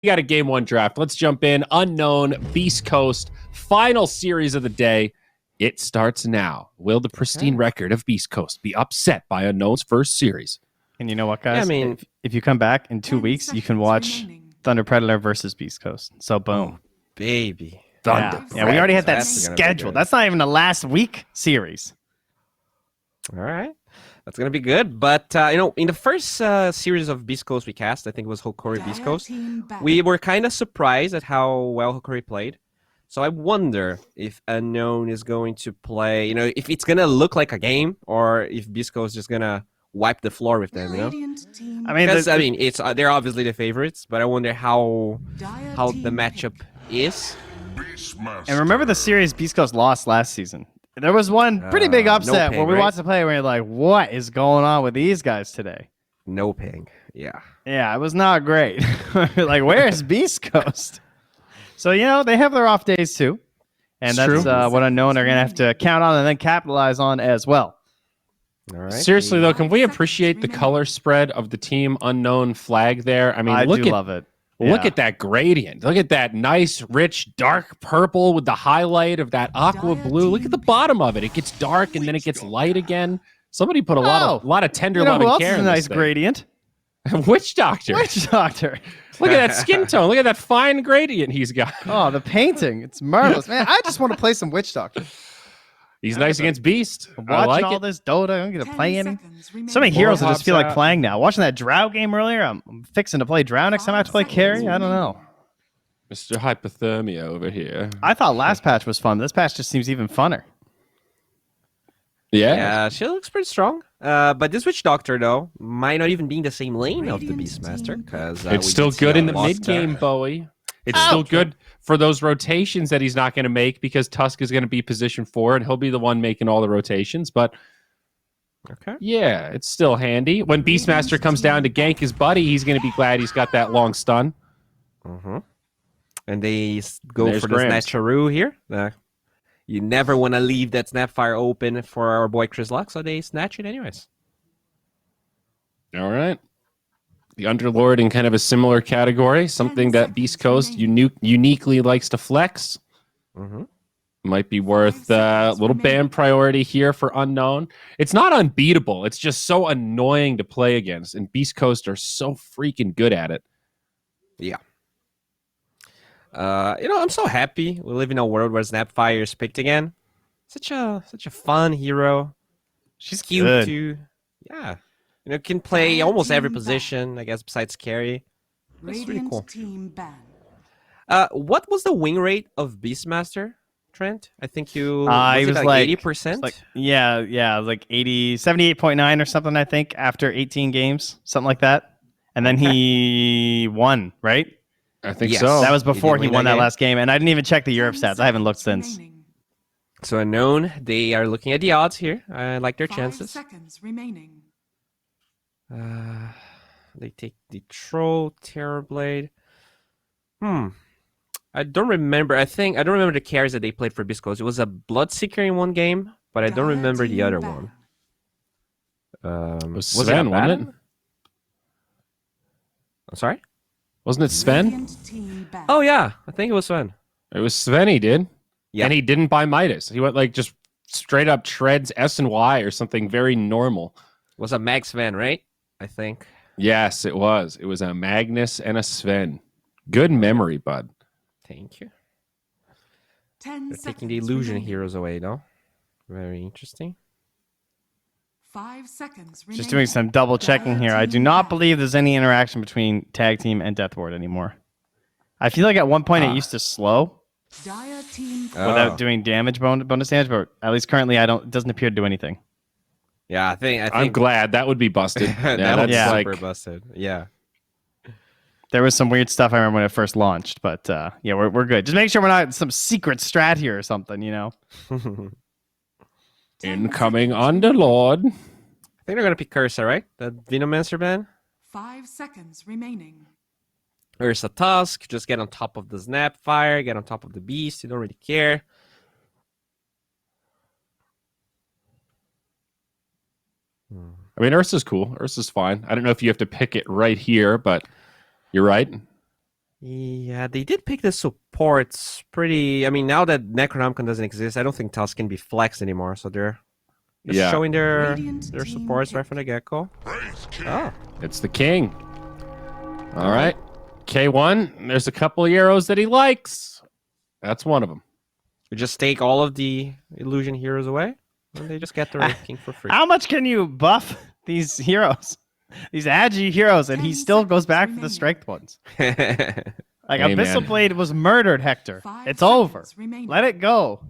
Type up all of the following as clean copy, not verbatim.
We got a game one draft. Let's jump in. Unknown Beast Coast, final series of the day. It starts now. Will the pristine record of Beast Coast be upset by Unknown's first series? And you know what, guys? Yeah, I mean, if you come back in 2 weeks, you can watch Thunder Predator versus Beast Coast. So boom. Oh, baby. Thunder. Yeah, we already had that That's gonna be scheduled. good. That's not even the last week series. All right. That's going to be good. But, in the first series of Beast Coast we cast, I think it was Hokori Beast Coast, we were kind of surprised at how well Hokori played. So I wonder if Unknown is going to play, if it's going to look like a game or if Beast Coast is just going to wipe the floor with them, they're obviously the favorites, but I wonder how the matchup is. And remember the series Beast Coast lost last season. There was one pretty big upset where we watched the play where you're like, what is going on with these guys today? No ping. Yeah. Yeah, it was not great. Like, where's Beast Coast? So, they have their off days too. And that's what Unknown are going to have to count on and then capitalize on as well. All right. Seriously, though, can we appreciate the color spread of the Team Unknown flag there? I mean, I do love it. Look at that gradient. Look at that nice, rich, dark purple with the highlight of that aqua blue. Look at the bottom of it. It gets dark and then it gets light again. Somebody put a lot of tender love and care in this nice gradient. Witch Doctor. Witch Doctor. Look at that skin tone. Look at that fine gradient he's got. Oh, the painting. It's marvelous. Man, I just want to play some Witch Doctor. He's nice against Beast. Watching all this Dota. I'm going to play any. So many heroes I just feel like playing now. Watching that Drow game earlier. I'm fixing to play Drow next time I have to play Carry. I don't know. Mr. Hypothermia over here. I thought last patch was fun. This patch just seems even funner. Yeah, she looks pretty strong. But this Witch Doctor, though, might not even be in the same lane of the Beastmaster. Because it's still good in the mid-game, Bowie. It's still good for those rotations that he's not going to make because Tusk is going to be position 4 and he'll be the one making all the rotations. But yeah, it's still handy. When Beastmaster comes down to gank his buddy, he's going to be glad he's got that long stun. And they go for the Snatcheroo here. You never want to leave that Snapfire open for our boy Chris Luck, so they snatch it anyways. All right. The Underlord in kind of a similar category, something that Beast Coast uniquely likes to flex. Might be worth a little ban priority here for Unknown. It's not unbeatable. It's just so annoying to play against, and Beast Coast are so freaking good at it. Yeah. I'm so happy we live in a world where Snapfire is picked again. Such a fun hero. She's cute good. too. Yeah. Can play almost every position, I guess, besides carry. That's really cool. What was the win rate of Beastmaster, Trent? I think you he was like 80%. Like 78.9 or something. I think after 18 games, something like that. And then he won, right? I think so. That was before he won that last game, and I didn't even check the Europe stats. I haven't looked since. So Unknown, they are looking at the odds here. I like their chances. 5 seconds remaining. They take the Troll, Terrorblade. I don't remember. I don't remember the carries that they played for Beast Coast. It was a Bloodseeker in one game, but I don't remember the other one. Was Sven, wasn't it? I'm sorry? Wasn't it Sven? Oh, yeah. I think it was Sven. It was Sven, he did. Yeah. And he didn't buy Midas. He went just straight up treads S and Y or something very normal. It was a Mag Sven, right? I think. Yes, it was. It was a Magnus and a Sven. Good memory, bud. Thank you. They're taking the illusion heroes away, though. Very interesting. 5 seconds remaining. Just doing some double checking here. I do not believe there's any interaction between Tag Team and Death Ward anymore. I feel like at one point it used to slow without doing damage, bonus damage, but at least currently it doesn't appear to do anything. Yeah, I think I'm glad that would be busted. That's super busted. Yeah. There was some weird stuff I remember when it first launched, but yeah, we're good. Just make sure we're not some secret strat here or something, Incoming Underlord. I think they're going to pick Cursa, right? The Venomancer ban? 5 seconds remaining. Ursa Tusk, just get on top of the Snapfire, get on top of the Beast, you don't really care. I mean, Ursa's cool. Ursa's fine. I don't know if you have to pick it right here, but you're right. Yeah, they did pick the supports pretty. I mean, now that Necronomicon doesn't exist, I don't think Tusk can be flexed anymore. So they're just showing their supports right from the get-go. Oh, It's the king. All right. K1, there's a couple of heroes that he likes. That's one of them. you just take all of the illusion heroes away, and they just get the Wraith King for free. How much can you buff these heroes? These agi heroes, and he still goes back for the strength ones. Like Hey, Abyssal man. Blade was murdered, Hector. 5 It's over. seconds remaining. Let it go.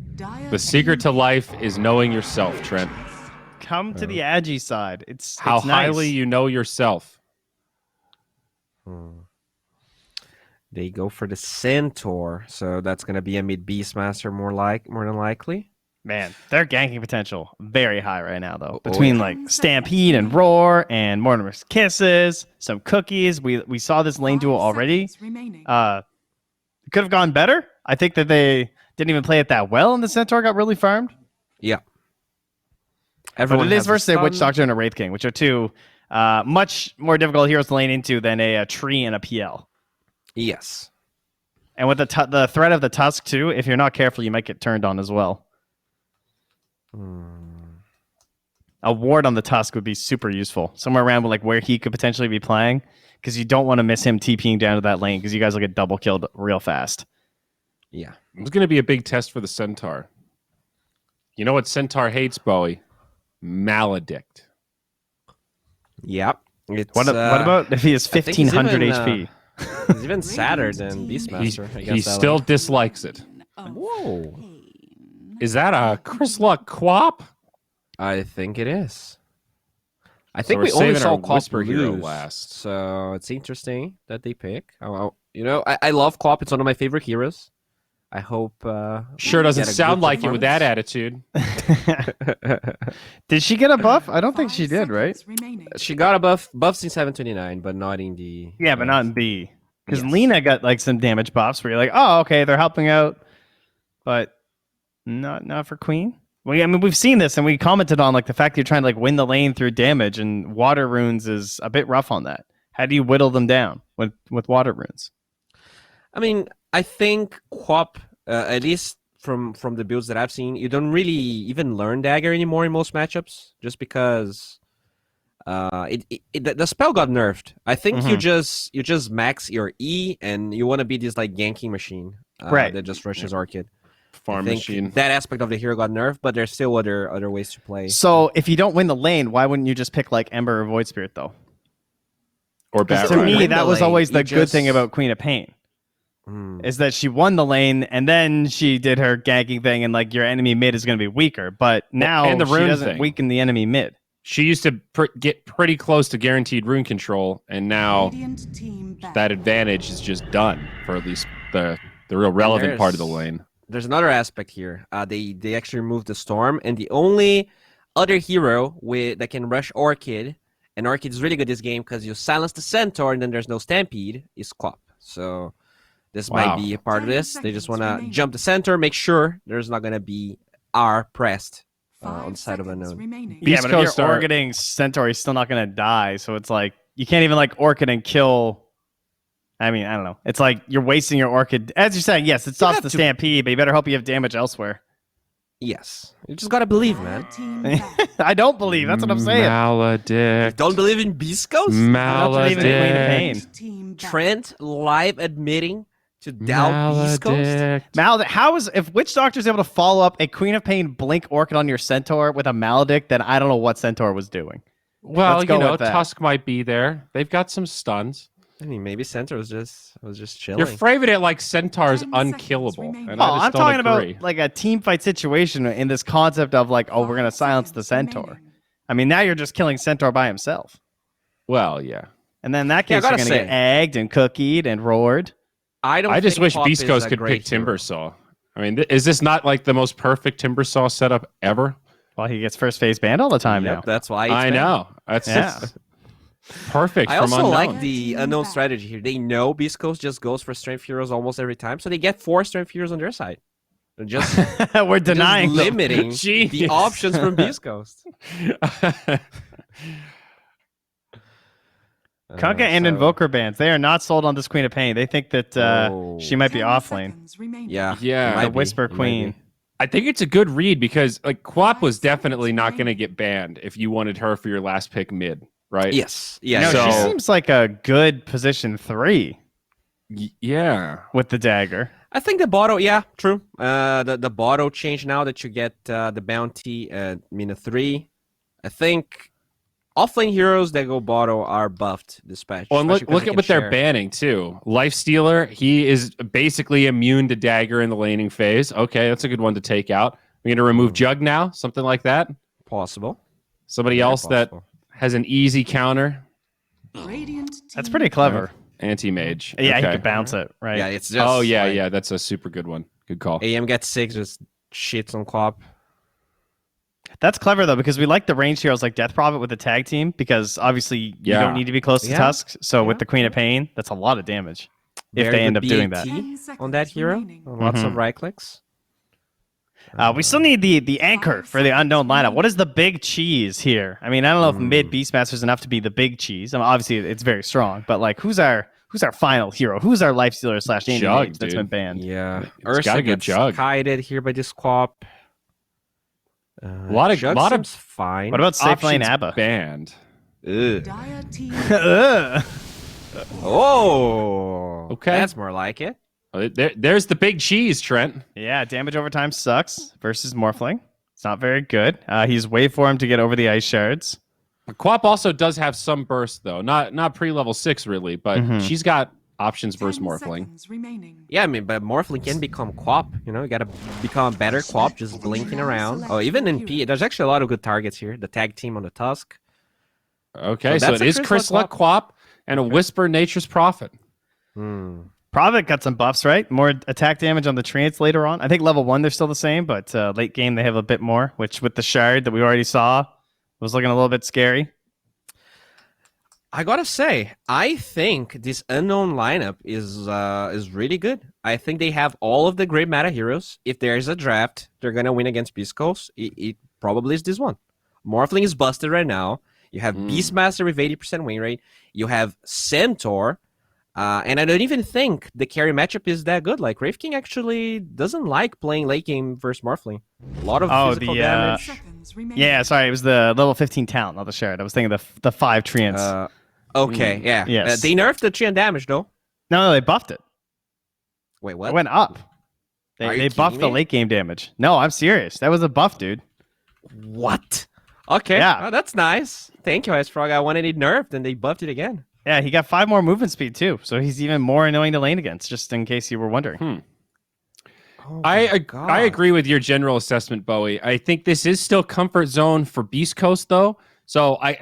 The secret to life is knowing yourself, Trent. Come to the agi side. It's How it's nice. highly you know yourself. They go for the Centaur, so that's gonna be a mid Beastmaster more than likely. Man, their ganking potential very high right now, though. Oh, Between yeah. like Stampede and Roar and Mortimer's Kisses, some cookies. We saw this lane 5 duel already. seconds remaining. It could have gone better. I think that they didn't even play it that well, and the Centaur got really farmed. Yeah. But Everyone it is has a versus a Witch stun. Doctor and a Wraith King, which are two much more difficult heroes to lane into than a tree and a PL. Yes. And with the threat of the Tusk, too, if you're not careful, you might get turned on as well. A ward on the Tusk would be super useful. Somewhere around like where he could potentially be playing, because you don't want to miss him TPing down to that lane, because you guys will get double killed real fast. Yeah. It's going to be a big test for the Centaur. You know what Centaur hates, Bowie? Maledict. Yep. It's, What about if he is I think he's 1500 even, HP? He's even sadder than Beastmaster. He still dislikes it. Whoa. Is that a Chris Luck quap? I think it is. I So think we're we only saving saw our Quap Whisper hero lose, last. so it's interesting that they pick. I love Quap. It's one of my favorite heroes. I hope. Sure we doesn't get a sound good like it with that performance. attitude. Did she get a buff? I don't think 5 she did, right? seconds remaining. She got a buffs in 729, but not in the. Yeah, but not in B. Because Yes. Lena got like some damage buffs where you're like, oh, okay, they're helping out, but not for Queen. I mean, we've seen this, and we commented on like the fact that you're trying to like win the lane through damage, and water runes is a bit rough on that. How do you whittle them down with water runes? I mean, I think Quap, at least from the builds that I've seen, you don't really even learn Dagger anymore in most matchups, just because the spell got nerfed. I think you just max your E, and you want to be this like ganking machine Right. that just rushes Orchid. Farm I think machine. that aspect of the hero got nerfed, but there's still other ways to play. So if you don't win the lane, why wouldn't you just pick like Ember or Void Spirit though? Or Because Bat to Rider. me, Win that the was lane, always the you good thing just- about Queen of Pain. Hmm. Is that she won the lane and then she did her ganking thing, and like your enemy mid is going to be weaker. But now and the she rune doesn't thing. weaken the enemy mid. She used to get pretty close to guaranteed rune control, and now Radiant team back. that advantage is just done for at least the real relevant part of the lane. There's another aspect here. They actually removed the Storm, and the only other hero that can rush Orchid, and Orchid is really good this game because you silence the Centaur, and then there's no Stampede, is Quap. So this Wow. might be a part of 10 this. They just want seconds to remaining. jump the Centaur, make sure there's not going to be R pressed on 5 the side of seconds unknown. remaining. Yeah, Beast but if Coast you're are- orchiding Centaur, he's still not going to die. So it's like you can't even like orchid and kill. I mean, I don't know. It's like you're wasting your orchid. As you're saying, yes, it stops have the to- stampede, but you better hope you have damage elsewhere. Yes, you just gotta believe, man. Team back. I don't believe. That's what I'm saying. Maledict. Don't believe in Beast Coast? Not believe in Queen of Maledict. Pain. Team back. Trent live admitting to doubt Beast Coast? Maledict. How is if Witch Doctor's able to follow up a Queen of Pain blink orchid on your Centaur with a Maledict, then I don't know what Centaur was doing. Well, Let's go you know, with that. Tusk might be there. They've got some stuns. I mean, maybe Centaur was just chilling. You're framing it like Centaur's 10 seconds unkillable. remaining. And Oh, I just I'm don't talking agree. about like a team fight situation in this concept of like, oh, we're gonna 5 silence the seconds Centaur. remaining. I mean, now you're just killing Centaur by himself. Well, yeah. And then in that Yeah, I case, you're gotta going to get egged and cookied and roared. I don't. I just think wish Pop Beast is Coast a could great pick hero. Timbersaw. I mean, is this not like the most perfect Timbersaw setup ever? Well, he gets first phase banned all the time Yep, now. that's why. It's I banned. know. That's Yeah. it's perfect I from also unknown. like the unknown strategy here. They know Beast Coast just goes for strength heroes almost every time, so they get 4 strength heroes on their side. They're just, We're denying just them. limiting the Genius. options from Beast Coast. Kunkka and Invoker bans. They are not sold on this Queen of Pain. They think that she might be 10 off lane. seconds remaining. Yeah. Yeah. it might The be, Whisper it might Queen. be. I think it's a good read because like Quap was 5 definitely seconds not going to remaining. get banned if you wanted her for your last pick mid, right? Yes. Yeah. No, So- she seems like a good position 3 Yeah. with the dagger. I think the bottle, yeah, true. The bottle change now that you get the bounty mina 3. I think offlane heroes that go bottle are buffed dispatch. Well, and especially because look they at can what they're share. banning too. Life Stealer, he is basically immune to dagger in the laning phase. Okay, that's a good one to take out. We're going to remove Jug now, something like that. Possible. Somebody Very else that possible. has an easy counter. Radiant That's team pretty clever. Anti-mage. Yeah, he Okay. could bounce it, right? Yeah, it's just. Oh, yeah, like, yeah. That's a super good one. Good call. AM gets 6, just shits on Quap. That's clever though, because we like the range heroes like Death Prophet with the tag team, because obviously you Yeah. don't need to be close to Yeah. Tusk. So with Yeah. the Queen of Pain, that's a lot of damage if Very they end good up doing that. BAT 10 on that seconds hero. remaining. Lots of Mhm. right clicks. We still need the anchor 5 for the unknown seconds lineup. What is the big cheese here? I mean, I don't know if mid Beastmaster is enough to be the big cheese. I mean, obviously, it's very strong, but like, who's our final hero? Who's our life stealer / Jug, anti-mage that's been dude. banned? Yeah. It's Ursa gotta go gets Jug. kited here by this Quap. A lot of seems fine. What about safe lane options Abba? banned. Ugh. Dire team Ugh. Oh. Okay. That's more like it. There's the big cheese, Trent. Yeah, damage over time sucks versus Morphling. It's not very good. He's wait for him to get over the ice shards. Quap also does have some burst though, not pre-level 6 really, but she's got options 10 versus Morphling. seconds remaining. Yeah, I mean, but Morphling can become Quap. You know, you gotta become a better Quap just blinking around. Oh, even in P, there's actually a lot of good targets here. The tag team on the Tusk. Okay, So so, that's it a is Chris Chris Luck Luck Quap and a Whisper Nature's Prophet. Hmm. Prophet got some buffs, right? More attack damage on the Treants later on. I think level 1 they're still the same, but late game they have a bit more, which with the shard that we already saw was looking a little bit scary. I gotta say, I think this unknown lineup is really good. I think they have all of the great meta heroes. If there's a draft, they're gonna win against Beast Coast. It probably is this one. Morphling is busted right now. You have Beastmaster with 80% win rate. You have Centaur. And I don't even think the carry matchup is that good. Like, Wraith King actually doesn't like playing late game versus Morphling. A lot of physical damage. Seconds remaining. Yeah, sorry, it was the level 15 talent, not the shard. I was thinking the 5 Treants. Okay, yeah. Yes. They nerfed the Treant damage, though. No, they buffed it. Wait, It what? went up. Are They you buffed kidding the me? late game damage. No, I'm serious. That was a buff, dude. What? Okay, Yeah. oh, that's nice. Thank you, Ice Frog. I wanted it nerfed, and they buffed it again. Yeah, he got 5 more movement speed too, so he's even more annoying to lane against. Just in case you were wondering. Oh I my God. agree with your general assessment, Bowie. I think this is still comfort zone for Beast Coast though. So I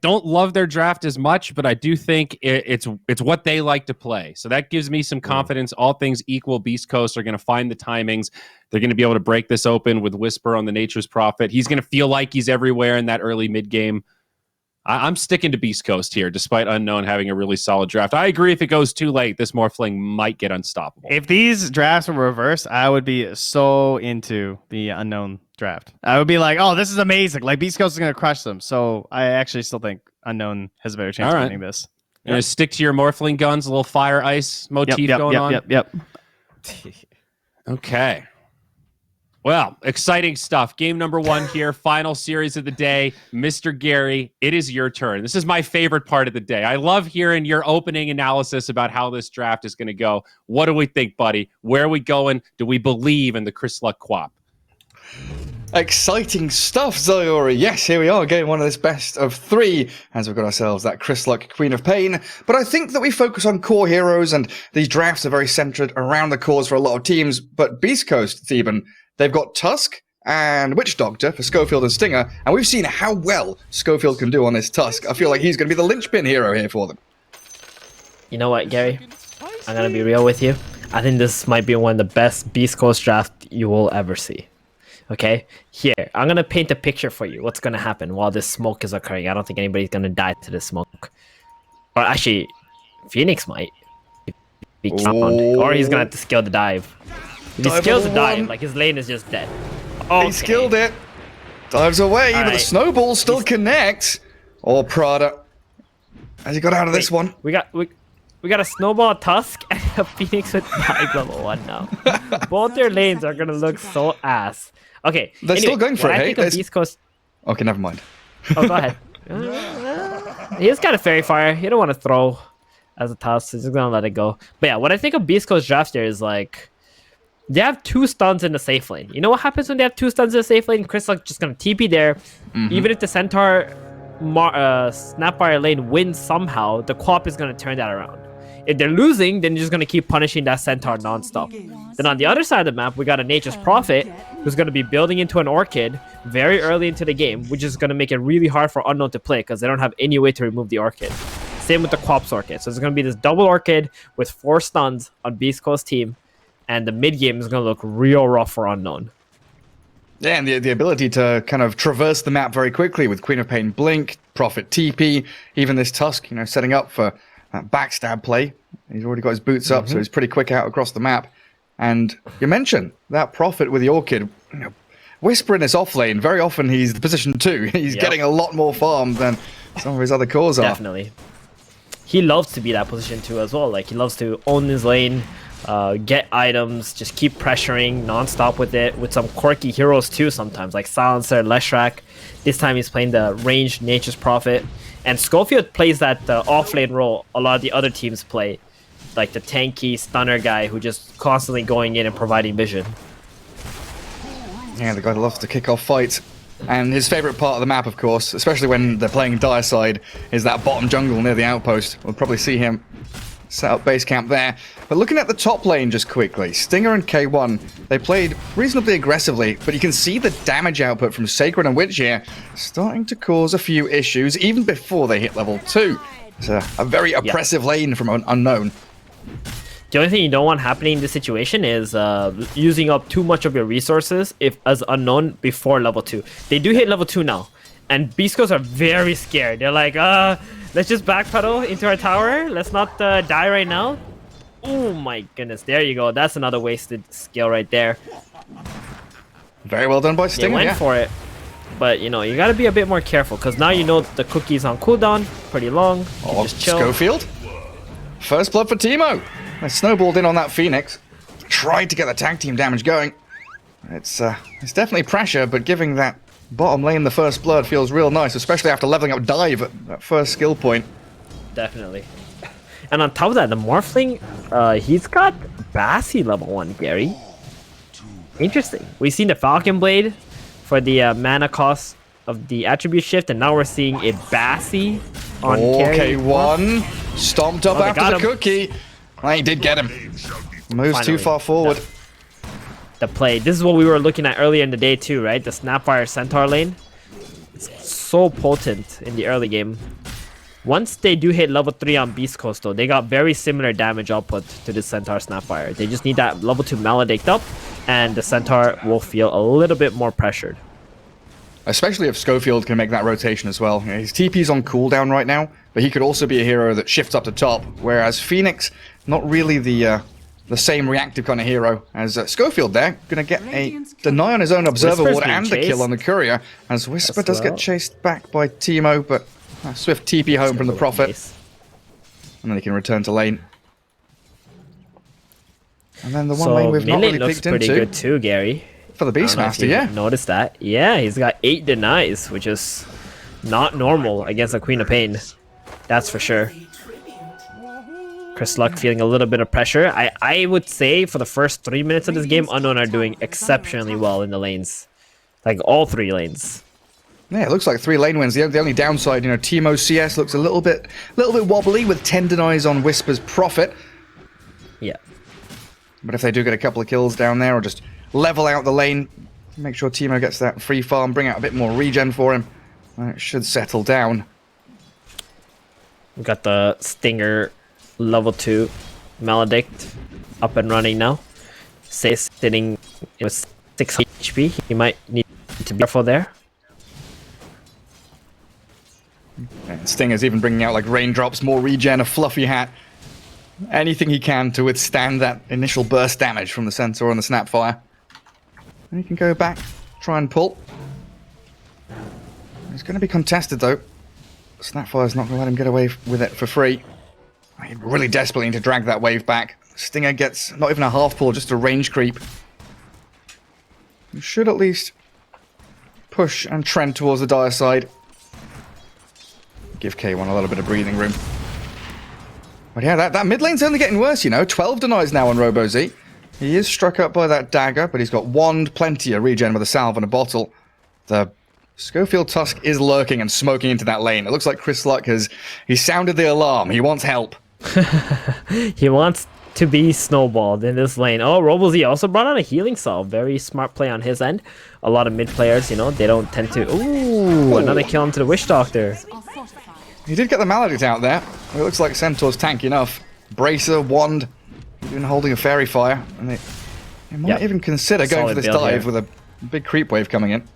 don't love their draft as much, but I do think it's what they like to play. So that gives me some confidence. All things equal, Beast Coast are going to find the timings. They're going to be able to break this open with Whisper on the Nature's Prophet. He's going to feel like he's everywhere in that early mid game. I'm sticking to Beast Coast here, despite Unknown having a really solid draft. I agree if it goes too late, this Morphling might get unstoppable. If these drafts were reversed, I would be so into the Unknown draft. I would be like, oh, this is amazing. Like, Beast Coast is going to crush them. So I actually still think Unknown has a better chance All of right. winning this. You're going to stick to your Morphling guns, a little fire ice motif going on? Yep. Okay. Well, exciting stuff. Game number 1 here, final series of the day. Mr. Gary, it is your turn. This is my favorite part of the day. I love hearing your opening analysis about how this draft is going to go. What do we think, buddy? Where are we going? Do we believe in the Chris Luck Quap? Exciting stuff, Zayori. Yes, here we are, getting one of this best of 3, as we've got ourselves that Chris Luck Queen of Pain. But I think that we focus on core heroes, and these drafts are very centered around the cores for a lot of teams. But Beast Coast, Theban, they've got Tusk and Witch Doctor for Schofield and Stinger, and we've seen how well Schofield can do on this Tusk. I feel like he's going to be the linchpin hero here for them. You know what, Gary? I'm gonna be real with you. I think this might be one of the best Beast Coast draft you will ever see. Okay? Here, I'm gonna paint a picture for you. What's gonna happen while this smoke is occurring? I don't think anybody's gonna die to this smoke. Or actually, Phoenix might. If he keeps on. Or he's gonna have to skill the dive. If he Dive skills the level dive, one. like his lane is just dead. He Okay. skilled it. Dives away, but the Alright. snowballs still connect. Or Prada. Has he got out of this one? We got a snowball tusk and a phoenix with dive level 1 now. Both their lanes are gonna look so ass. Okay, They're still going for what it, I hey? think of There's- Beast Coast. Okay, never mind. Oh, go ahead. He's got a fairy fire. You don't want to throw as a tusk. So he's just gonna let it go. But yeah, what I think of Beast Coast draft here is like they have 2 stuns in the safe lane. You know what happens when they have 2 stuns in the safe lane? Crystal's just gonna TP there. Even if the Centaur Snapfire lane wins somehow, the co-op is gonna turn that around. If they're losing, then you're just gonna keep punishing that Centaur nonstop. Then on the other side of the map, we got a Nature's Prophet who's gonna be building into an Orchid very early into the game, which is gonna make it really hard for Unknown to play because they don't have any way to remove the Orchid. Same with the Quops Orchid. So it's gonna be this double Orchid with 4 stuns on Beast Coast team, and the mid game is gonna look real rough for Unknown. Yeah, and the ability to kind of traverse the map very quickly with Queen of Pain Blink, Prophet TP, even this Tusk, setting up for backstab play. He's already got his boots up, so he's pretty quick out across the map. And you mentioned that Prophet with the Orchid, Whisper in this off lane, very often he's the position 2. He's getting a lot more farm than some of his other cores are. Definitely. He loves to be that position 2 as well. Like, he loves to own his lane, get items, just keep pressuring non-stop with it, with some quirky heroes too sometimes, like Silencer, Leshrac. This time he's playing the ranged Nature's Prophet. And Schofield plays that off-lane role a lot of the other teams play, like the tanky stunner guy who just constantly going in and providing vision. Yeah, the guy that loves to kick off fights. And his favorite part of the map, of course, especially when they're playing Dire side, is that bottom jungle near the outpost. We'll probably see him set up base camp there. But looking at the top lane just quickly, Stinger and K1, they played reasonably aggressively, but you can see the damage output from Sacred and Witch here starting to cause a few issues even before they hit level 2. It's a very oppressive lane from an Unknown. The only thing you don't want happening in this situation is using up too much of your resources as Unknown before level 2. They do hit level 2 now, and Beast Coast are very scared. They're like, let's just backpedal into our tower. Let's not die right now. Oh my goodness, there you go. That's another wasted skill right there. Very well done by They Stinger, went for it, but you got to be a bit more careful because now you know the cookie's on cooldown, pretty long. You can just chill. Schofield. First blood for Teemo. They snowballed in on that Phoenix. Tried to get the tag team damage going. It's definitely pressure, but giving that bottom lane the first blood feels real nice, especially after leveling up Dive at that first skill point. Definitely. And on top of that, the Morphling, he's got Bassy level 1, Gary. Interesting. We've seen the Falcon Blade for the mana cost of the attribute shift, and now we're seeing a Bassy on carry. K1 stomped up Oh, they after got the him. cookie. Well, he did get him. Moves too Finally. far forward. The play. This is what we were looking at earlier in the day too, right? The Snapfire Centaur lane. It's so potent in the early game. Once they do hit level 3 on Beast Coast though, they got very similar damage output to the Centaur Snapfire. They just need that level 2 Maledict up, and the Centaur will feel a little bit more pressured. Especially if Schofield can make that rotation as well. His TP's on cooldown right now, but he could also be a hero that shifts up to top, whereas Phoenix, not really the same reactive kind of hero as Schofield there. Gonna get a deny on his own Observer Whisper's Ward being and the kill chased. on the Courier, as Whisper As does well. get chased back by Teemo, but swift TP home from the Prophet, Nice. and then he can return to lane. And then the one So lane we've not mid lane really looks peeked pretty into good too, Gary. for the I don't know if Beastmaster, you yeah. Notice that? Yeah, he's got 8 denies, which is not normal against a Queen of Pain. That's for sure. Chris Luck feeling a little bit of pressure. I would say for the first 3 minutes of this game, Unknown are doing exceptionally well in the lanes. Like all 3 lanes. Yeah, it looks like 3 lane wins. The only downside, Teemo CS looks a little bit wobbly with 10 denies on Whisper's Prophet. Yeah. But if they do get a couple of kills down there, or just level out the lane, make sure Teemo gets that free farm, bring out a bit more regen for him, it should settle down. We got the Stinger level 2 Maledict up and running now. Say sitting with 6 HP. He might need to be careful there. And Stinger's even bringing out like raindrops, more regen, a fluffy hat. Anything he can to withstand that initial burst damage from the Centaur and the Snapfire. And he can go back, try and pull. He's going to be contested though. Snapfire's not going to let him get away with it for free. He really desperately need to drag that wave back. Stinger gets not even a half pull, just a range creep. You should at least push and trend towards the dire side. Give K1 a little bit of breathing room. But yeah, that mid lane's only getting worse, you know. 12 denies now on RoboZ. He is struck up by that dagger, but he's got wand, plenty of regen with a salve and a bottle. The Schofield Tusk is lurking and smoking into that lane. It looks like Chris Luck he sounded the alarm. He wants help. He wants to be snowballed in this lane. Oh, RoboZ also brought on a healing salve. Very smart play on his end. A lot of mid players, you know, they don't tend to... Ooh, another kill onto the Witch Doctor. He did get the Maledict out there. It looks like Centaur's tank enough. Bracer, wand, even holding a Fairy Fire. And they might even consider going for this dive here with a big creep wave coming in.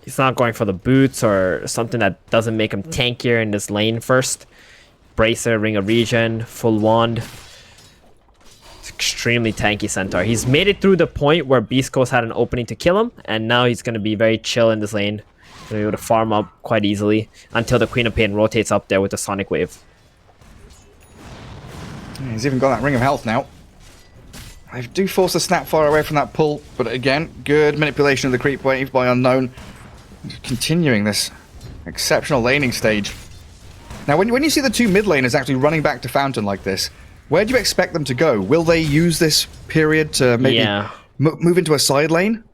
He's not going for the boots or something that doesn't make him tankier in this lane first. Bracer, Ring of Regen, full wand. It's extremely tanky Centaur. He's made it through the point where Beast Coast had an opening to kill him, and now he's going to be very chill in this lane. He'll be able to farm up quite easily until the Queen of Pain rotates up there with the Sonic Wave. Yeah, he's even got that Ring of Health now. I do force the Snapfire away from that pull, but again, good manipulation of the creep wave by Unknown. Continuing this exceptional laning stage. Now, when you see the two mid laners actually running back to Fountain like this, where do you expect them to go? Will they use this period to maybe move into a side lane?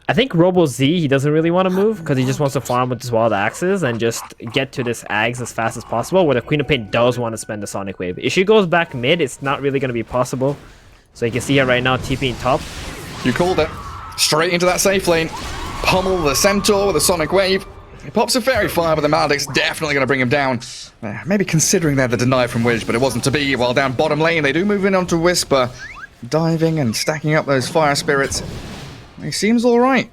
I think RoboZ, he doesn't really want to move because he just wants to farm with his wild axes and just get to this Ags as fast as possible, where the Queen of Pain does want to spend the Sonic Wave. If she goes back mid, it's not really going to be possible. So you can see her right now TPing top. You called it. Straight into that safe lane. Pummel the Centaur with a Sonic Wave. He pops a Fairy Fire, but the Maledict's definitely going to bring him down. Maybe considering there the deny from Widge, but it wasn't to be. While down bottom lane, they do move in onto Whisper. Diving and stacking up those Fire Spirits. He seems alright.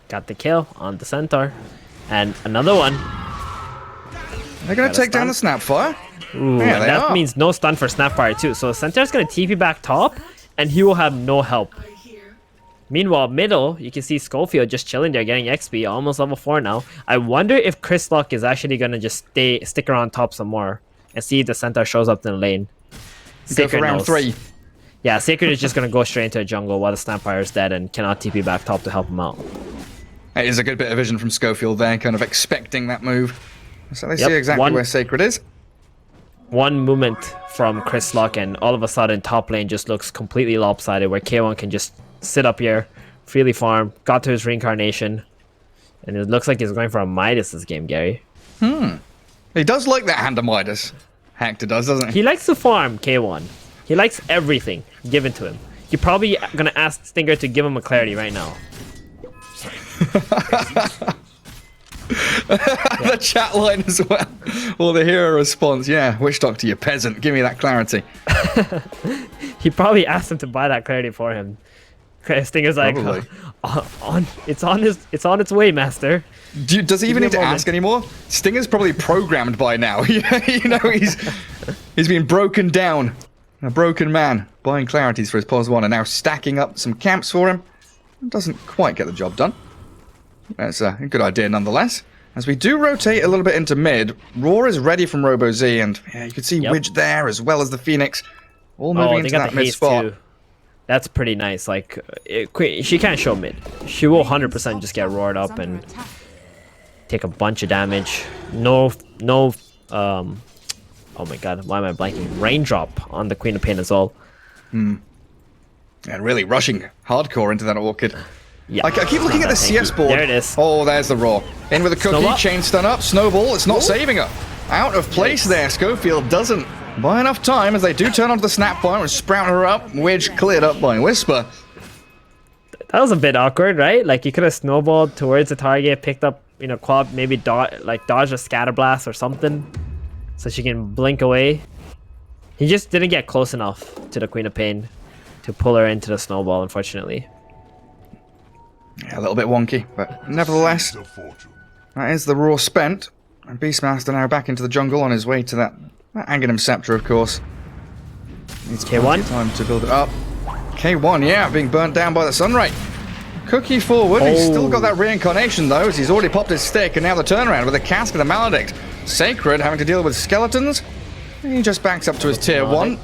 Got the kill on the Centaur. And another one. They're going to take down the Snapfire. Ooh, Yeah, and that means no stun for Snapfire too. So Centaur's going to TP back top, and he will have no help. Meanwhile, middle, you can see Schofield just chilling there, getting XP, almost level 4 now. I wonder if Chris Luck is actually going to just stick around top some more and see if the Centaur shows up in the lane. Go for round 3. Yeah, Sacred is just going to go straight into a jungle while the Snapfire is dead and cannot TP back top to help him out. It is a good bit of vision from Schofield there, kind of expecting that move. So they see exactly where Sacred is. One movement from Chris Luck, and all of a sudden top lane just looks completely lopsided, where K1 can just sit up here, freely farm, got to his reincarnation, and it looks like he's going for a Midas this game, Gary. He does like that hand of Midas. Hector does, doesn't he? He likes to farm, K1. He likes everything given to him. You're probably going to ask Stinger to give him a clarity right now. The chat line as well. Or the hero response. Yeah, Witch Doctor, you peasant. Give me that clarity. He probably asked him to buy that clarity for him. Stinger's like, it's on its way, master. Does he even need to ask anymore? Stinger's probably programmed by now. You know, he's been broken down. A broken man, buying clarities for his pos 1 and now stacking up some camps for him. Doesn't quite get the job done. That's a good idea nonetheless. As we do rotate a little bit into mid, Roar is ready from RoboZ, and yeah, you can see Widge there as well as the Phoenix. All moving into that mid spot. Too. That's pretty nice. Like, she can't show mid. She will 100% just get roared up and take a bunch of damage. No, oh my god, why am I blanking? Raindrop on the Queen of Pain as well. And really rushing hardcore into that Orchid. Yeah, I keep looking at the CS board. There it is. Oh, there's the Roar. In with a cookie, Snowball. chain stun up, Snowball. It's not saving her. Out of place there. Schofield doesn't buy enough time as they do turn onto the Snapfire and sprout her up. Widge cleared up by Whisper. That was a bit awkward, right? Like, you could have snowballed towards the target, picked up, you know, quad, maybe dodge a scatter blast or something, so she can blink away. He just didn't get close enough to the Queen of Pain to pull her into the snowball, unfortunately. Yeah, a little bit wonky, but nevertheless, that is the Roar spent. And Beastmaster now back into the jungle on his way to that Aghanim Scepter, of course. Needs K1? time to build it up. K1, yeah, being burnt down by the Sunray. Cookie forward. He's still got that reincarnation, though, as he's already popped his stick, and now the turnaround with a cask and a maledict. Sacred having to deal with skeletons. He just backs up to his tier 1.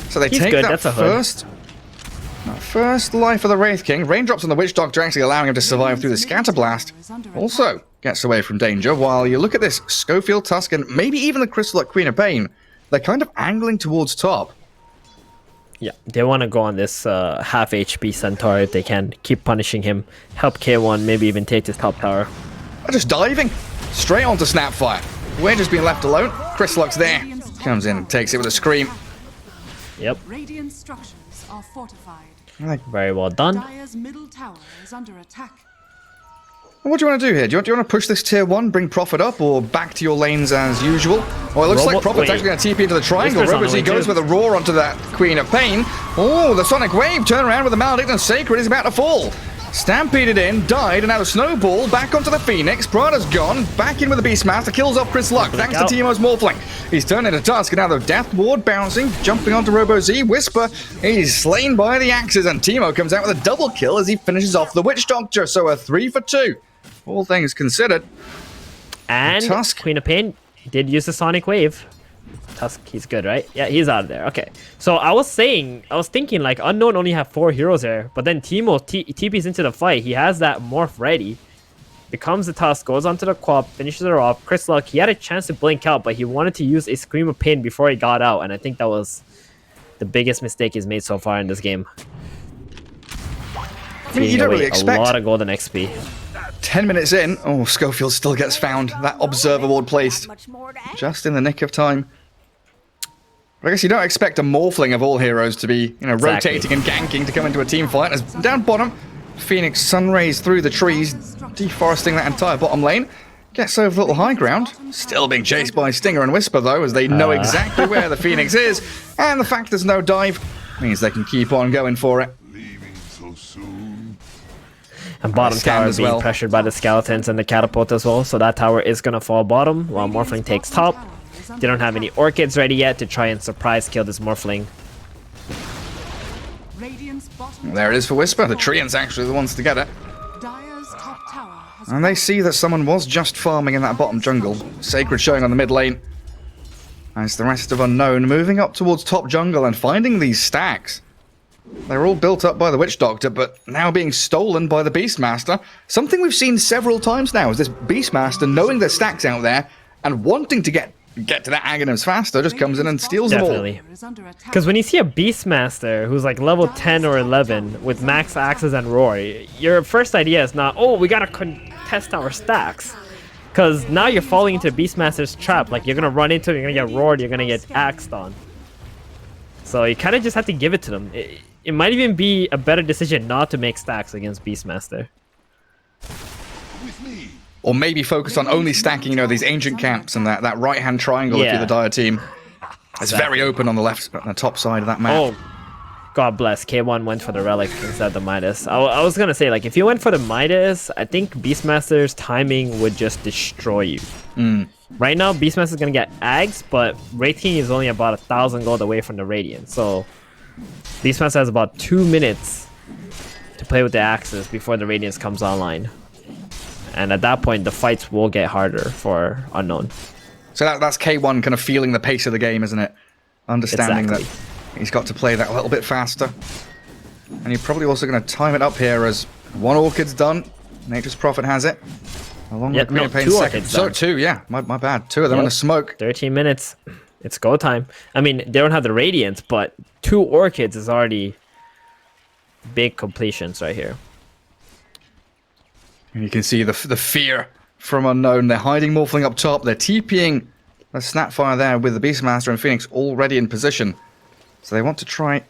So they take good, that that's a hood. first life of the Wraith King. Raindrops on the Witch Doctor actually allowing him to survive through the Scatterblast. Also gets away from danger, while you look at this Schofield Tusk and maybe even the Crystal Queen of Pain. They're kind of angling towards top. Yeah, they want to go on this half HP Centaur if they can. Keep punishing him. Help K1, maybe even take this top tower. They're just diving straight onto Snapfire. We're just being left alone. Crystallock's there. Comes in and takes it with a scream. Yep, Radiant structures are fortified. very well done. Dire's middle tower is under attack. What do you want to do here? Do you want to push this tier 1, bring Prophet up, or back to your lanes as usual? Well, it looks like Prophet's actually going to TP into the triangle. Whisper's on the Robo-Z way goes too. with a roar onto that Queen of Pain. Oh, the Sonic Wave turn around with the Maledict, and Sacred is about to fall. Stampeded in, died, and now the Snowball back onto the Phoenix. Prada's gone, back in with the Beastmaster, kills off Chris Luck, thanks to out. Teemo's Morphling. He's turned into Tusk, and now the Death Ward bouncing, jumping onto Robo-Z. Whisper, he's slain by the axes, and Teemo comes out with a double kill as he finishes off the Witch Doctor, so a 3 for 2. All things considered. And Tusk. Queen of Pain did use the Sonic Wave. Tusk, he's good, right? Yeah, he's out of there. Okay. So I was thinking like Unknown only have 4 heroes there, but then Teemo TP's into the fight. He has that morph ready. Becomes the Tusk, goes onto the Quap, finishes her off. Chris Luck, he had a chance to blink out, but he wanted to use a Scream of Pain before he got out, and I think that was the biggest mistake he's made so far in this game. I mean, you don't really a expect lot of golden XP. 10 minutes in. Oh, Schofield still gets found. That Observer Ward placed just in the nick of time. But I guess you don't expect a Morphling of all heroes to be, Exactly. rotating and ganking to come into a team fight. As down bottom, Phoenix Sunrays through the trees, deforesting that entire bottom lane. Gets over the little high ground. Still being chased by Stinger and Whisper, though, as they know exactly where the Phoenix is. And the fact there's no dive means they can keep on going for it. And bottom Scanned tower as being well. pressured by the skeletons and the catapult as well, so that tower is gonna fall bottom while Morphling takes top. They don't have any orchids ready yet to try and surprise kill this Morphling. Radiant's bottom There it is for Whisper. The Treant's actually the ones to get it. Dire's top tower has And they see that someone was just farming in that bottom jungle. Sacred showing on the mid lane. As the rest of Unknown moving up towards top jungle and finding these stacks. They're all built up by the Witch Doctor, but now being stolen by the Beastmaster. Something we've seen several times now is this Beastmaster knowing there's stacks out there and wanting to get to that Aghanim's faster, just comes in and steals Definitely. them is under attack. Because when you see a Beastmaster who's like level 10 or 11 with max axes and roar, your first idea is not, oh, we gotta contest our stacks. Because now you're falling into Beastmaster's trap. Like, you're gonna run into it, you're gonna get roared, you're gonna get axed on. So you kind of just have to give it to them. It might even be a better decision not to make stacks against Beastmaster. all. Or maybe focus on only stacking, these ancient camps and that right-hand triangle if Yeah. you're the Dire team. It's very open on the left, on the top side of that map. Oh, God bless. K1 went for the Relic instead of the Midas. I was gonna say, like, if you went for the Midas, I think Beastmaster's timing would just destroy you. Right now, Beastmaster's gonna get Ags, but Wraith King is only about 1,000 gold away from the Radiant. So, Beastmaster has about 2 minutes to play with the axes before the Radiance comes online. And at that point, the fights will get harder for Unknown. So that's K1 kind of feeling the pace of the game, isn't it? Understanding Exactly. that he's got to play that a little bit faster. And you're probably also going to time it up here as one Orchid's done. Nature's Prophet has it. Along Yeah, with Queen no, of Pain's 2 second. Orchids So done. 2, yeah. My bad. 2 of them Yep. in the smoke. 13 minutes. It's go time. I mean, they don't have the Radiance, but 2 Orchids is already big completions right here. And you can see the fear from Unknown. They're hiding Morphling up top. They're TPing a Snapfire there with the Beastmaster and Phoenix already in position. So they want to try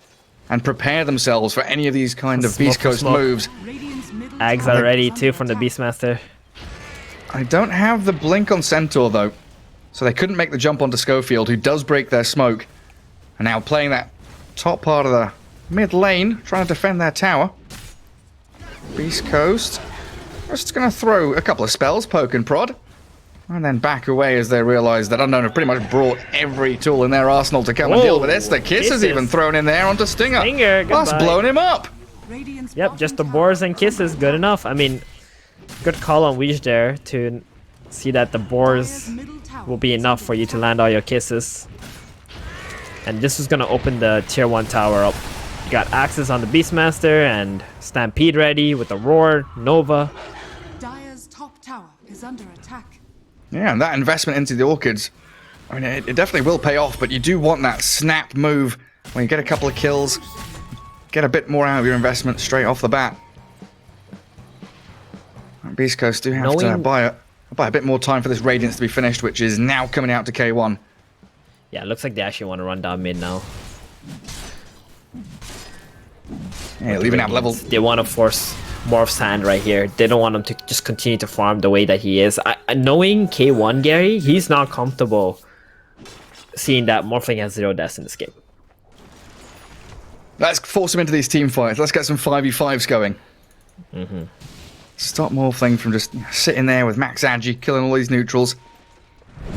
and prepare themselves for any of these kind of Smoke Beast for Coast smoke. moves. Radiant's middle Ags tower are ready is too under from the attack. Beastmaster. I don't have the blink on Centaur, though. So they couldn't make the jump onto Schofield, who does break their smoke. And now playing that top part of the mid lane, trying to defend their tower. Beast Coast. Just going to throw a couple of spells, poke and prod. And then back away as they realise that Unknown have pretty much brought every tool in their arsenal to come and deal with this. The Kiss is Kisses. even thrown in there onto Stinger. Stinger, That's goodbye. blown him up. Radiant's Yep, bottom just the tower boars and is kisses, under good attack. enough. I mean, good call on Weege there to see that the boars Dire's middle tower will be is enough under for you to attack. land all your kisses. And this is gonna open the tier 1 tower up. You got Axes on the Beastmaster and Stampede ready with the Roar, Nova. Dire's top tower is under attack. Yeah, and that investment into the orchids, I mean, it definitely will pay off, but you do want that snap move when you get a couple of kills, get a bit more out of your investment straight off the bat. And Beast Coast do have to buy a bit more time for this Radiance to be finished, which is now coming out to K1. Yeah, it looks like they actually want to run down mid now. Yeah, leaving out level. They want to force Morph's hand right here. They don't want him to just continue to farm the way that he is. Knowing K1 Gary, he's not comfortable seeing that Morphling has 0 deaths in this game. Let's force him into these team fights. Let's get some 5v5s going. Stop Morphling from just sitting there with Max Agi, killing all these neutrals.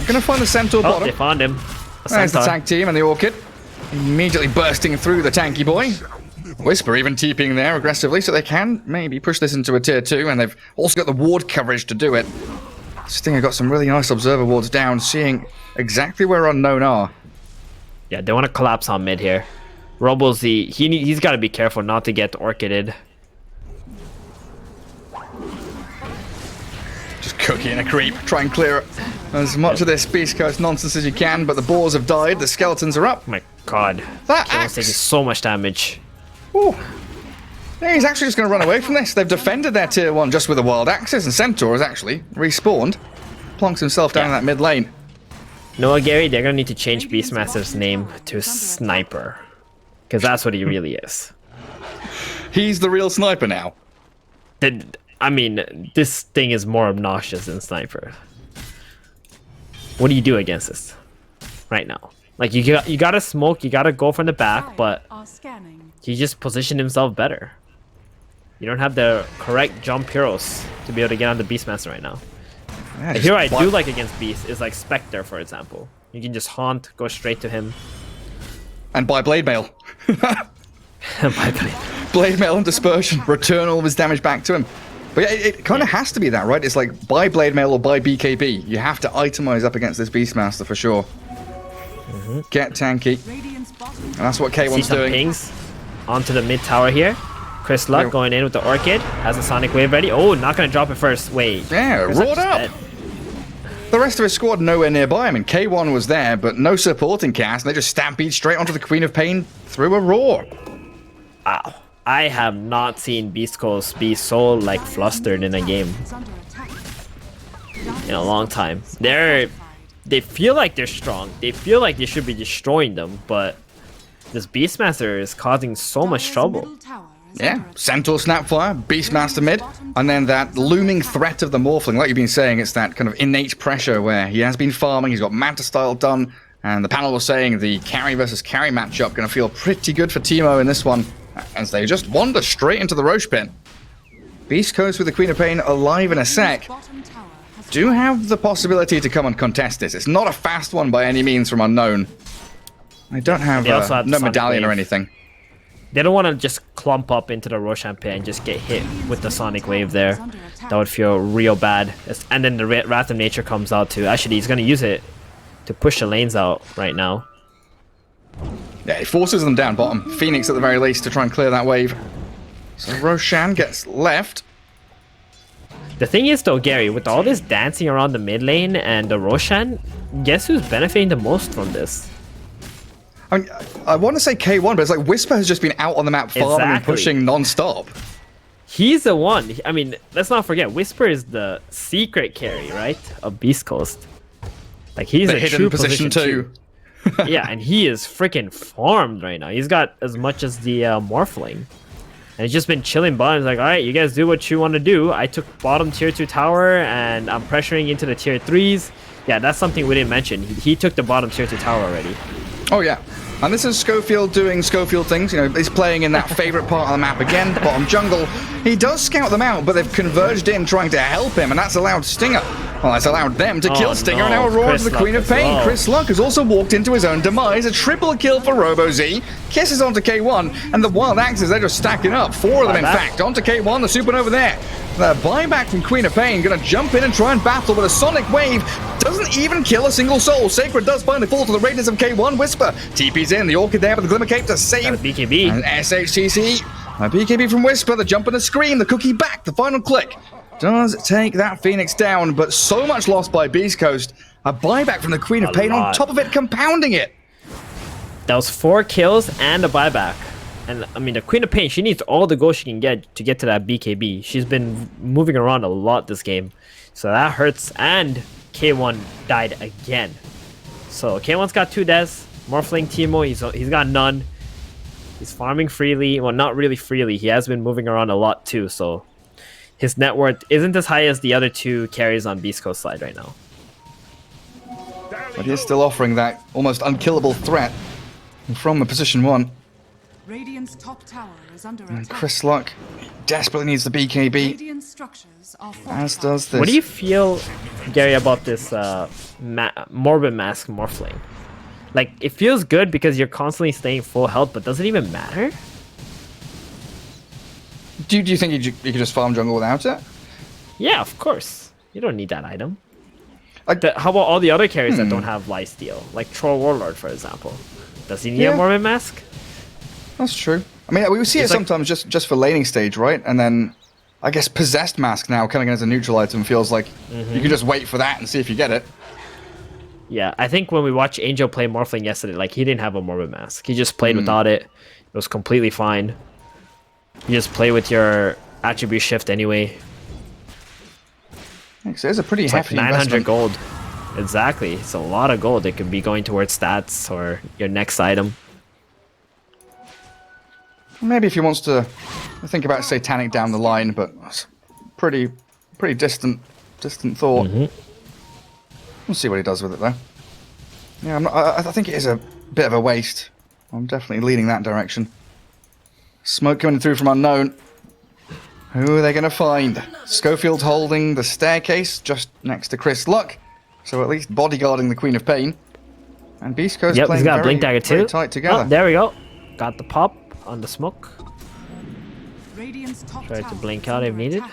Gonna find the Centaur Oh, bottom. they found him. A There's the centaur. tank team and the Orchid. Immediately bursting through the tanky boy. Whisper even TPing there aggressively, so they can maybe push this into a tier 2, and they've also got the ward coverage to do it. Stinger got some really nice observer wards down, seeing exactly where Unknown are. Yeah, they want to collapse on mid here. Robo-Z, he's got to be careful not to get orchided. Just cooking a creep, try and clear as much of this Beast Coast nonsense as you can, but the boars have died, the skeletons are up. Oh my god. That K1's taking axe! so much damage. Ooh. Yeah, he's actually just going to run away from this. They've defended their tier 1 just with the wild axes, and Centaur has actually respawned. Plonks himself down in that mid lane. Noah Gary, they're gonna need to change Beastmaster's name to Sniper. Because that's what he really is. He's the real sniper now. I mean, this thing is more obnoxious than Sniper. What do you do against this right now? Like, you gotta smoke, you gotta go from the back, but Are scanning. he just positioned himself better. You don't have the correct jump heroes to be able to get on the Beastmaster right now. Yeah, The just hero I wipe- do like against Beast is like Spectre, for example. You can just haunt, go straight to him. And buy Blade Mail. Bye-bye. Blade Mail and Dispersion. Return all of his damage back to him. But yeah, it kind of has to be that, right? It's like buy Blade Mail or buy BKB. You have to itemize up against this Beastmaster for sure. Get tanky. Radiant's bottom And that's what See K1's some doing. pings onto the mid tower here. Chris Luck Yeah. going in with the Orchid. Has the Sonic Wave ready. Oh, not going to drop it first. Wait. Yeah, Chris Luck roared just up. dead. The rest of his squad nowhere nearby. I mean, K1 was there, but no supporting cast. And they just stampede straight onto the Queen of Pain through a roar. Wow. I have not seen Beast Coast be so like flustered in a game is under attack. in a long time. They feel like they're strong. They feel like they should be destroying them, but this Beastmaster is causing so much Dire's trouble. middle tower is Yeah, under attack. Centaur Snapfire, Beastmaster mid, and then that looming threat of the Morphling. Like you've been saying, it's that kind of innate pressure where he has been farming, he's got Manta Style done, and the panel was saying the carry versus carry matchup going to feel pretty good for Teemo in this one, as they just wander straight into the Roche pit. Beast Coast with the Queen of Pain alive in a sec. Bottom tower has Do have the possibility to come and contest this. It's not a fast one by any means from Unknown. They don't have, They also have the no Sonic medallion or Wave. anything. They don't want to just clump up into the Roshan pit and just get hit with the Sonic Wave there. That would feel real bad. And then the Wrath of Nature comes out too. Actually, he's going to use it to push the lanes out right now. Yeah, he forces them down bottom. Phoenix at the very least to try and clear that wave. So Roshan gets left. The thing is though, Gary, with all this dancing around the mid lane and the Roshan, guess who's benefiting the most from this? I mean, I want to say K1, but it's like Whisper has just been out on the map farming and Exactly. pushing non-stop. He's the one. I mean, let's not forget, Whisper is the secret carry, right? Of Beast Coast. Like, he's The a hidden true position too. Yeah, and he is freaking farmed right now. He's got as much as the Morphling. And he's just been chilling bottom. He's like, alright, you guys do what you want to do. I took bottom tier 2 tower, and I'm pressuring into the tier 3s. Yeah, that's something we didn't mention. He took the bottom tier 2 tower already. Oh yeah. And this is Schofield doing Schofield things. You know, he's playing in that favorite part of the map again, bottom jungle. He does scout them out, but they've converged in trying to help him, and that's allowed Stinger Well, that's allowed them to kill Stinger, and no. now Aurora Chris to the Queen Luck of as Pain. well. Chris Luck has also walked into his own demise. A triple kill for Robo-Z. Kisses onto K1, and the Wild Axes, they're just stacking up. 4 of them, in fact. Onto K1, the Supernova there. The buyback from Queen of Pain, gonna jump in and try and battle, but a Sonic Wave doesn't even kill a single soul. Sacred does finally fall to the Raiders of K1. Whisper TP's in, the Orchid there with the Glimmer Cape to Got a save. BKB. And SHTC, a BKB from Whisper, the jump and the scream, the cookie back, the final click. Does take that Phoenix down, but so much lost by Beast Coast. A buyback from the Queen of A Pain on lot. top of it, compounding it. That was 4 kills and a buyback. And I mean, the Queen of Pain, she needs all the gold she can get to get to that BKB. She's been moving around a lot this game. So that hurts. And K1 died again. So K1's got 2 deaths. Morphling Teemo, he's got none. He's farming freely. Well, not really freely. He has been moving around a lot too. So his net worth isn't as high as the other 2 carries on Beast Coast side right now. But he is still offering that almost unkillable threat from the position 1. Radiant's top tower is under And attack. Chris Luck desperately needs the BKB, Radiant structures are as fortified. does this. What do you feel, Gary, about this Morbid Mask Morphling? Like, it feels good because you're constantly staying full health, but does it even matter? Do you think you could just farm jungle without it? Yeah, of course. You don't need that item. Like, How about all the other carries that don't have lifesteal? Like Troll Warlord, for example. Does he need Yeah. a Morbid Mask? that's true. I mean, we see it It's like- sometimes just for laning stage, right? And then I guess Possessed Mask now coming in as a neutral item feels like you can just wait for that and see if you get it. Yeah, I think when we watched Angel play Morphling yesterday, like, he didn't have a Morbid Mask. He just played without it. It was completely fine. You just play with your attribute shift anyway. So it's a pretty It's like hefty 900 investment. gold. Exactly. It's a lot of gold. It could be going towards stats or your next item. Maybe if he wants to think about Satanic down the line, but it's pretty distant thought. We'll see what he does with it though. Yeah, I think it is a bit of a waste. I'm definitely leaning that direction. Smoke coming through from unknown. Who are they going to find? Schofield holding the staircase just next to Chris Luck, so at least bodyguarding the Queen of Pain. And Beast Coast Yep, playing he's got a very, Blink Dagger very too. tight together. Oh, there we go. Got the pop on the smoke. Radiant's top Try to tower blink is out if under needed. attack.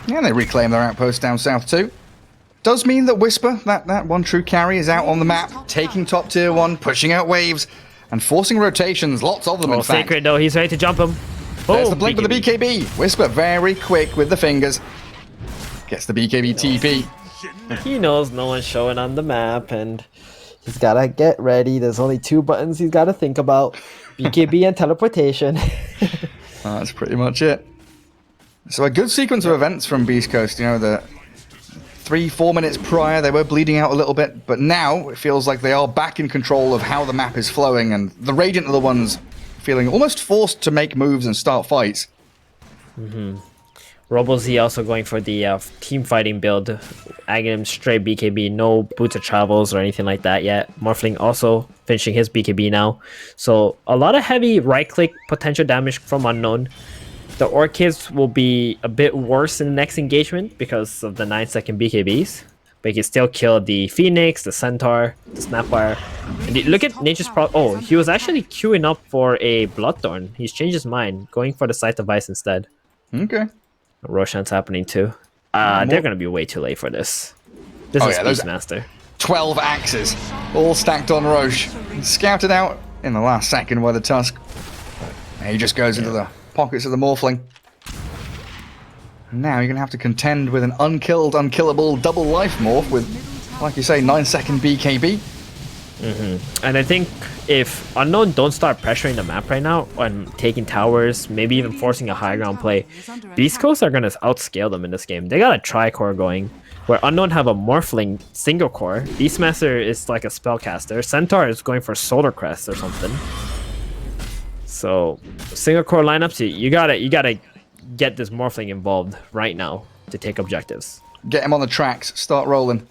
Yeah, and they reclaim their outpost down south too. Does mean that Whisper, that one true carry, is out on the map, taking top tier 1, pushing out waves, and forcing rotations, lots of them in Oh, fact. Sacred though, he's ready to jump him. There's Boom, the blink with the BKB. Whisper very quick with the fingers. Gets the BKB TP. He knows no one's showing on the map, and he's gotta get ready. There's only 2 buttons he's gotta think about: BKB and teleportation. That's pretty much it. So a good sequence of events from Beast Coast. You know, the 3-4 minutes prior they were bleeding out a little bit, but now it feels like they are back in control of how the map is flowing, and the Radiant are the ones feeling almost forced to make moves and start fights. Robo-Z also going for the team fighting build, agging him straight BKB, no boots of travels or anything like that yet. Morphling also finishing his BKB now. So a lot of heavy right click potential damage from Unknown. The Orchids will be a bit worse in the next engagement because of the 9-second BKBs. But he can still kill the Phoenix, the Centaur, the Snapwire. And look at Nature's Pro. Oh, he was actually queuing up for a Bloodthorn. He's changed his mind, going for the Sight of Ice instead. Okay. Roshan's happening too. They're gonna be way too late for this. This Oh, is yeah, those- Beastmaster. 12 axes, all stacked on Roche. Scouted out in the last second by the Tusk. And he just goes into the pockets of the Morphling. Now you're going to have to contend with an unkillable double life morph with, like you say, 9-second BKB. And I think if Unknown don't start pressuring the map right now and taking towers, maybe even forcing a high ground play, Beast Coast are gonna outscale them in this game. They got a tri-core going, where Unknown have a Morphling single core, Beastmaster is like a spellcaster, Centaur is going for Solar Crest or something. So single core lineups, you gotta get this Morphling involved right now to take objectives. Get him on the tracks, start rolling.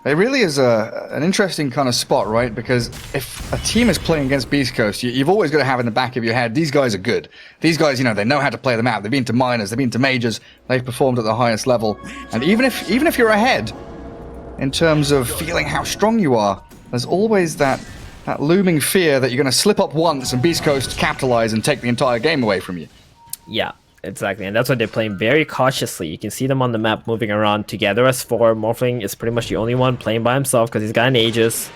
It really is an interesting kind of spot, right? Because if a team is playing against Beast Coast, you've always got to have in the back of your head, these guys are good. These guys, you know, they know how to play the map. They've been to minors, they've been to majors, they've performed at the highest level. And even if you're ahead, in terms of feeling how strong you are, there's always that looming fear that you're going to slip up once and Beast Coast capitalize and take the entire game away from you. Yeah, exactly. And that's why they're playing very cautiously. You can see them on the map moving around together as four. Morphling is pretty much the only one playing by himself because he's got an Aegis.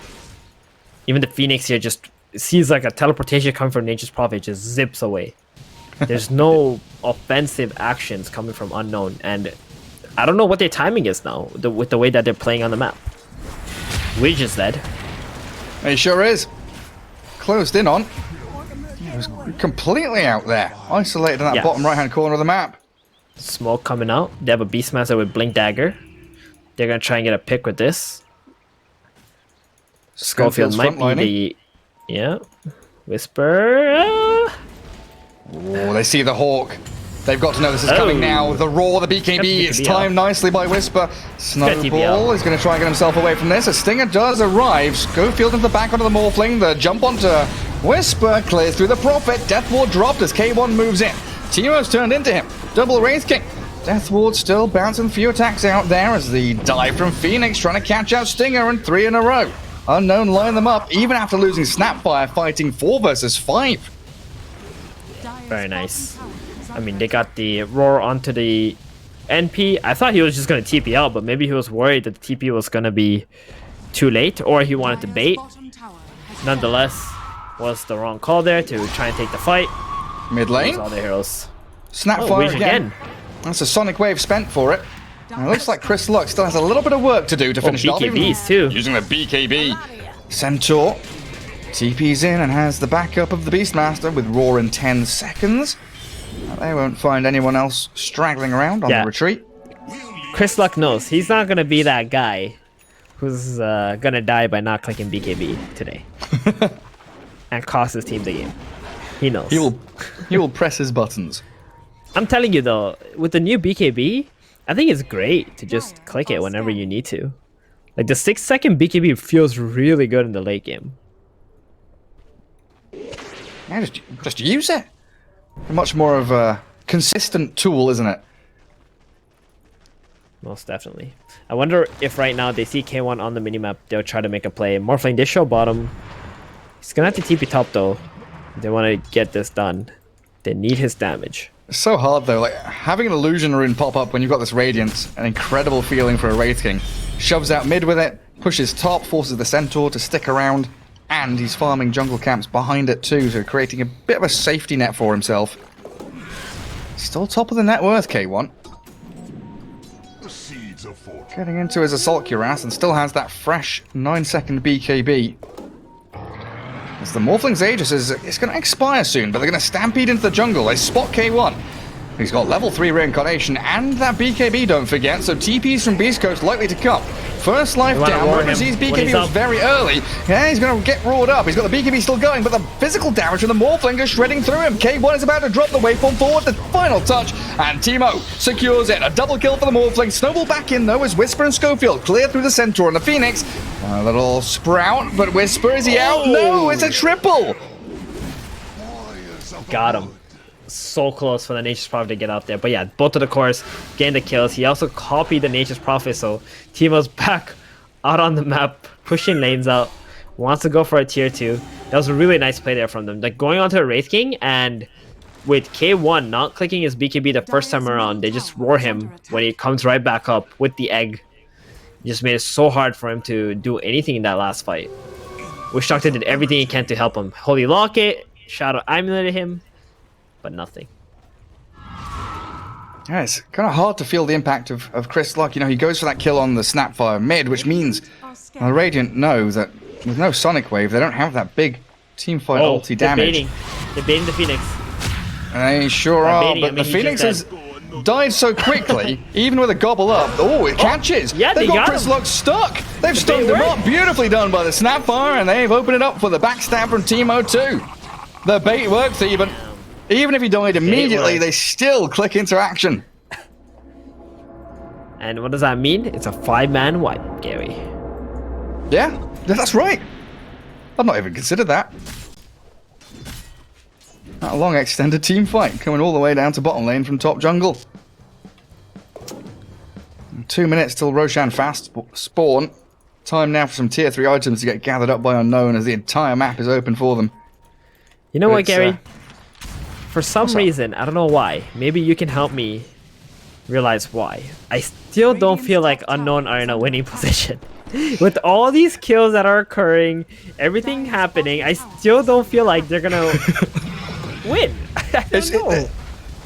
Even the Phoenix here just sees like a teleportation coming from Nature's Prophet, just zips away. There's no offensive actions coming from Unknown. And I don't know what their timing is now with the way that they're playing on the map. Widge is dead. He sure is. Closed in on. He was completely out there. Isolated in that bottom right-hand corner of the map. Smoke coming out. They have a Beastmaster with Blink Dagger. They're going to try and get a pick with this. Schofield might be the... Yeah. Whisper. Oh, they see the Hawk. They've got to know this is coming now. The Roar, the BKB, it's timed nicely by Whisper. Snowball is going to try and get himself away from this. A Stinger does arrive. Schofield into the back onto the Morphling. The jump onto Whisper clears through the Prophet. Death Ward dropped as K1 moves in. Teemo's turned into him. Double Wraith King. Death Ward still bouncing a few attacks out there as the dive from Phoenix trying to catch out Stinger, and 3 in a row. Unknown line them up even after losing Snapfire, fighting 4 versus 5. Very nice. I mean, they got the Roar onto the NP. I thought he was just going to TP out, but maybe he was worried that the TP was going to be too late, or he wanted to bait. Nonetheless, was the wrong call there to try and take the fight. Mid lane. All the heroes. Snapfire again. That's a Sonic Wave spent for it. And it looks like Chris Luck still has a little bit of work to do to finish it off. BKBs too. Using the BKB. Centaur TP's in and has the backup of the Beastmaster with Roar in 10 seconds. They won't find anyone else straggling around on the retreat. Chris Luck knows he's not going to be that guy who's going to die by not clicking BKB today. And cost his team the game. He knows. He will press his buttons. I'm telling you though, with the new BKB, I think it's great to just click it whenever you need to. Like the 6-second BKB feels really good in the late game. Yeah, just use it. Much more of a consistent tool, isn't it? Most definitely. I wonder if right now they see K1 on the minimap, they'll try to make a play. Morphling, they show bottom. He's gonna have to TP top though. They want to get this done. They need his damage. It's so hard though, like having an illusion rune pop up when you've got this radiance, an incredible feeling for a Wraith King. Shoves out mid with it, pushes top, forces the Centaur to stick around, and he's farming jungle camps behind it too, so creating a bit of a safety net for himself. Still top of the net worth, K1. Getting into his Assault Cuirass and still has that fresh 9-second BKB. As the Morphling's Aegis is going to expire soon, but they're going to stampede into the jungle. They spot K1. He's got level 3 reincarnation and that BKB, don't forget, so TPs from Beast Coast likely to come. First life down, Rivers' BKB was very early. Yeah, he's going to get roared up. He's got the BKB still going, but the physical damage from the Morphling is shredding through him. K1 is about to drop the waveform forward, the final touch, and Teemo secures it. A double kill for the Morphling. Snowball back in, though, as Whisper and Schofield clear through the Centaur and the Phoenix. A little sprout, but Whisper, is he out? No, it's a triple! Got him. So close for the Nature's Prophet to get out there. But yeah, both of the cores gained the kills. He also copied the Nature's Prophet, so Teemo's back out on the map, pushing lanes out, wants to go for a tier 2. That was a really nice play there from them. Like going onto a Wraith King, and with K1 not clicking his BKB the first time around, they just roar him when he comes right back up with the egg. It just made it so hard for him to do anything in that last fight. Wish Doctor did everything he can to help him. Holy Locket, Shadow Amulet him, but nothing. Yeah, it's kind of hard to feel the impact of Chris Luck. You know, he goes for that kill on the Snapfire mid, which means the Radiant know that with no Sonic Wave, they don't have that big teamfight ulti damage. They're baiting the Phoenix. And they sure are, but the Phoenix has died so quickly, even with a gobble up. Oh, it catches! Yeah, they've got Chris Luck stuck! They've stunned him up, beautifully done by the Snapfire, and they've opened it up for the backstab from Teemo too. The bait worked, even if he died immediately, they still click into action. And what does that mean? It's a 5-man wipe, Gary. Yeah, that's right. I've not even considered that. That long extended team fight coming all the way down to bottom lane from top jungle. 2 minutes till Roshan fast spawn. Time now for some tier 3 items to get gathered up by Unknown as the entire map is open for them. You know what, It's, Gary? For some what's up? reason, I don't know why. Maybe you can help me realize why. I still don't feel like Unknown are in a winning position. With all these kills that are occurring, everything happening, I still don't feel like they're gonna win. I don't know.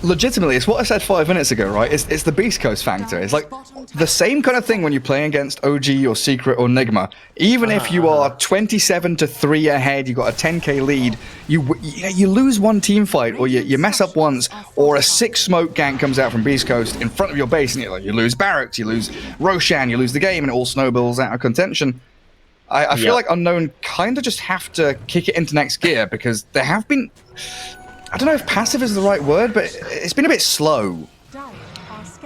Legitimately, it's what I said 5 minutes ago, right? It's the Beast Coast factor. It's like the same kind of thing when you're playing against OG or Secret or Nigma. Even if you are 27-3 ahead, you got a 10k lead, you lose one team fight, or you mess up once, or a 6 smoke gank comes out from Beast Coast in front of your base, and you lose Barracks, you lose Roshan, you lose the game, and it all snowballs out of contention. I feel like Unknown kind of just have to kick it into next gear, because there have been... I don't know if passive is the right word, but it's been a bit slow.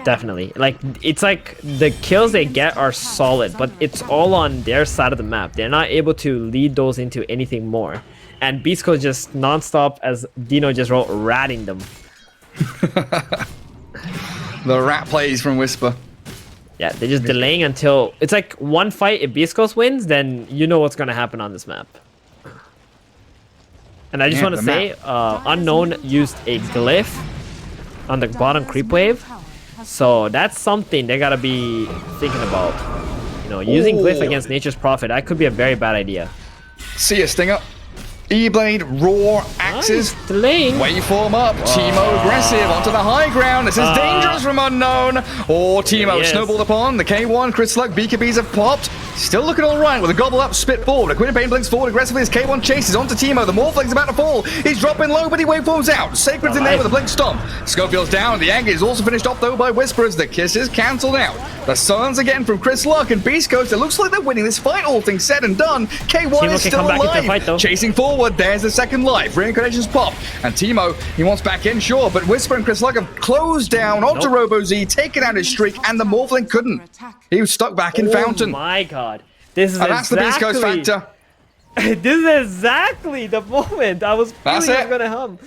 Definitely. Like, it's like the kills they get are solid, but it's all on their side of the map. They're not able to lead those into anything more. And Beast Coast just non-stop, as Dino just wrote, ratting them. The rat plays from Whisper. Yeah, they're just delaying until... It's like one fight, if Beast Coast wins, then you know what's going to happen on this map. And I just want to say, Unknown used a glyph on the bottom creep wave. So that's something they got to be thinking about. You know, using glyph against Nature's Prophet, that could be a very bad idea. See ya, Stinger. E-Blade, Roar, Axes. Nice, delaying. Waveform up. Teemo aggressive onto the high ground. This is dangerous from Unknown. Or Teemo snowballed upon. The K1, Chris Luck, BKBs have popped. Still looking all right with a gobble up, spit forward. A Queen of Pain blinks forward aggressively as K1 chases onto Teemo. The Morphling's about to fall. He's dropping low, but he waveforms out. Sacred's in there with a blink stomp. Scopefield's down. The anger is also finished off though by Whisperers. The kiss is cancelled out. The suns again from Chris Luck and Beast Coast. It looks like they're winning this fight, all things said and done. K1 Teemo is can still come back into the alive. fight, though. Chasing forward, there's the second life. Reincarnations pop. And Teemo, he wants back in, sure, but Whisper and Chris Luck have closed down onto Robo-Z, taken out his streak, and the Morphling couldn't. He was stuck back in Fountain. Oh my god. This is And that's the Beast Coast factor. This is exactly the moment I was feeling it was gonna hum.